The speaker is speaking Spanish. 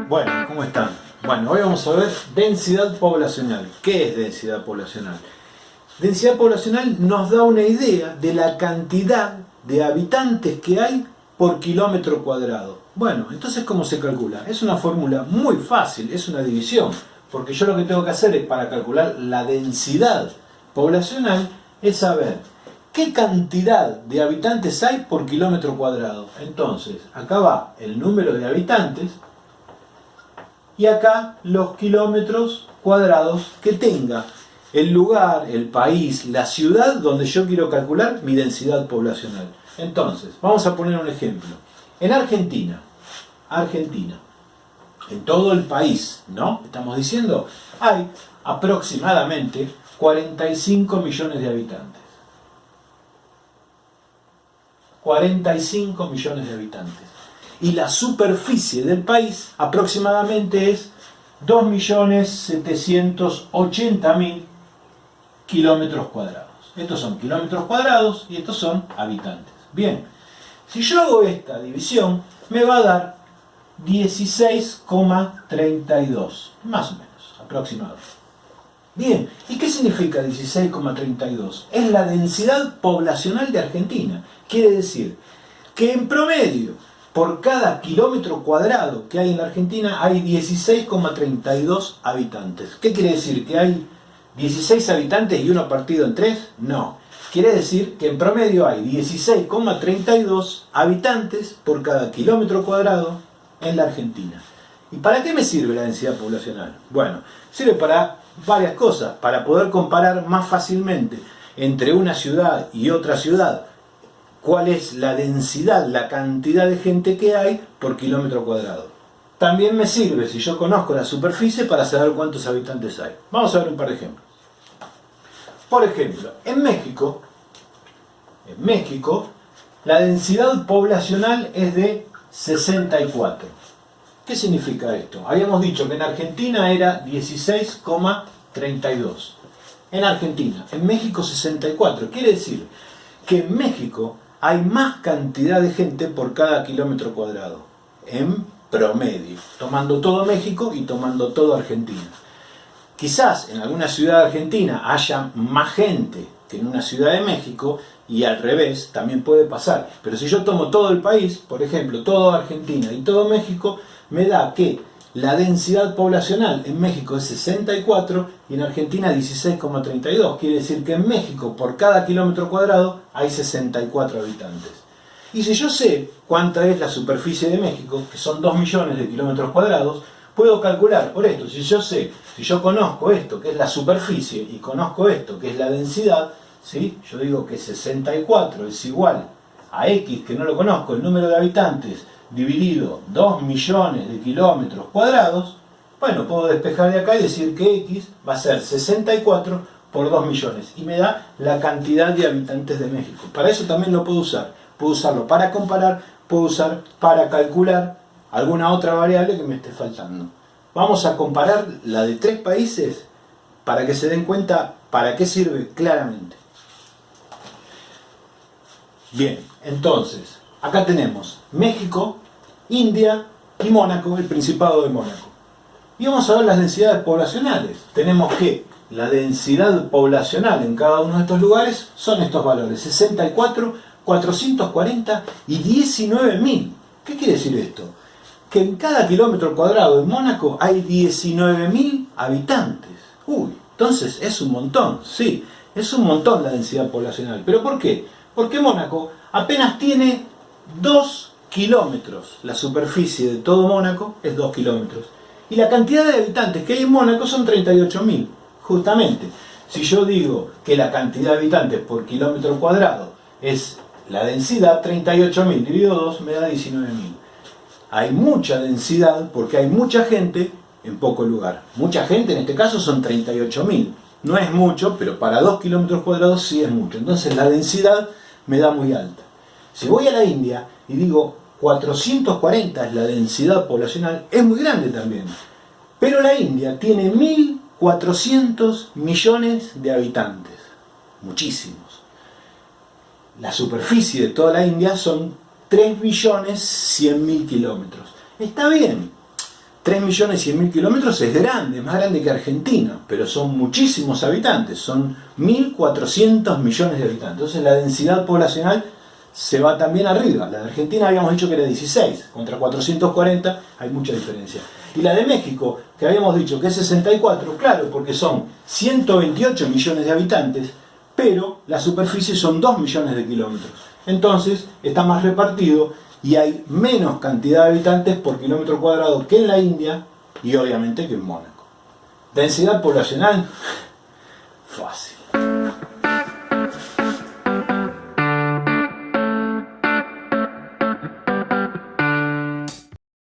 Bueno, ¿cómo están? Bueno, hoy vamos a ver densidad poblacional. ¿Qué es densidad poblacional? Densidad poblacional nos da una idea de la cantidad de habitantes que hay por kilómetro cuadrado. Bueno, entonces ¿cómo se calcula? Es una fórmula muy fácil, es una división. Porque yo lo que tengo que hacer es, para calcular la densidad poblacional, es saber qué cantidad de habitantes hay por kilómetro cuadrado. Entonces, acá va el número de habitantes y acá los kilómetros cuadrados que tenga el lugar, el país, la ciudad donde yo quiero calcular mi densidad poblacional. Entonces, vamos a poner un ejemplo. En Argentina, en todo el país, ¿no? Estamos diciendo, hay aproximadamente 45 millones de habitantes. 45 millones de habitantes. Y la superficie del país aproximadamente es 2.780.000 kilómetros cuadrados. Estos son kilómetros cuadrados y estos son habitantes. Bien, si yo hago esta división, me va a dar 16,32, más o menos, aproximado. Bien, ¿y qué significa 16,32? Es la densidad poblacional de Argentina. Quiere decir que en promedio, por cada kilómetro cuadrado que hay en la Argentina, hay 16,32 habitantes. ¿Qué quiere decir? ¿Que hay 16 habitantes y uno partido en 3? No. Quiere decir que en promedio hay 16,32 habitantes por cada kilómetro cuadrado en la Argentina. ¿Y para qué me sirve la densidad poblacional? Bueno, sirve para varias cosas. Para poder comparar más fácilmente entre una ciudad y otra ciudad cuál es la densidad, la cantidad de gente que hay por kilómetro cuadrado. También me sirve, si yo conozco la superficie, para saber cuántos habitantes hay. Vamos a ver un par de ejemplos. Por ejemplo, en México, la densidad poblacional es de 64. ¿Qué significa esto? Habíamos dicho que en Argentina era 16,32. En Argentina, en México 64. Quiere decir que en México hay más cantidad de gente por cada kilómetro cuadrado, en promedio, tomando todo México y tomando todo Argentina. Quizás en alguna ciudad argentina haya más gente que en una ciudad de México, y al revés también puede pasar. Pero si yo tomo todo el país, por ejemplo, toda Argentina y todo México, me da que la densidad poblacional en México es 64 y en Argentina 16,32. Quiere decir que en México por cada kilómetro cuadrado hay 64 habitantes. Y si yo sé cuánta es la superficie de México, que son 2 millones de kilómetros cuadrados, puedo calcular por esto. Si yo conozco esto, que es la superficie, y conozco esto, que es la densidad, ¿sí? Yo digo que 64 es igual a X, que no lo conozco, el número de habitantes, dividido 2 millones de kilómetros cuadrados. Bueno, puedo despejar de acá y decir que X va a ser 64 por 2 millones. Y me da la cantidad de habitantes de México. Para eso también lo puedo usar. Puedo usarlo para comparar, puedo usar para calcular alguna otra variable que me esté faltando. Vamos a comparar la de 3 países para que se den cuenta para qué sirve claramente. Bien, entonces, acá tenemos México, India y Mónaco, el Principado de Mónaco. Y vamos a ver las densidades poblacionales. Tenemos que la densidad poblacional en cada uno de estos lugares son estos valores: 64, 440 y 19.000. ¿Qué quiere decir esto? Que en cada kilómetro cuadrado de Mónaco hay 19.000 habitantes. Uy, entonces es un montón, sí, es un montón la densidad poblacional. ¿Pero por qué? Porque Mónaco apenas tiene 2 kilómetros. La superficie de todo Mónaco es 2 kilómetros. Y la cantidad de habitantes que hay en Mónaco son 38.000. Justamente, si yo digo que la cantidad de habitantes por kilómetro cuadrado es la densidad, 38.000 dividido 2 me da 19.000. Hay mucha densidad porque hay mucha gente en poco lugar. Mucha gente en este caso son 38.000. No es mucho, pero para 2 kilómetros cuadrados sí es mucho. Entonces la densidad me da muy alta. Si voy a la India y digo 440 es la densidad poblacional, es muy grande también. Pero la India tiene 1.400 millones de habitantes. Muchísimos. La superficie de toda la India son 3.100.000 kilómetros. Está bien. 3.100.000 kilómetros es grande, es más grande que Argentina, pero son muchísimos habitantes, son 1.400 millones de habitantes. Entonces la densidad poblacional se va también arriba. La de Argentina habíamos dicho que era 16, contra 440 hay mucha diferencia. Y la de México, que habíamos dicho que es 64, claro, porque son 128 millones de habitantes, pero la superficie son 2 millones de kilómetros. Entonces está más repartido y hay menos cantidad de habitantes por kilómetro cuadrado que en la India y obviamente que en Mónaco. Densidad poblacional, fácil.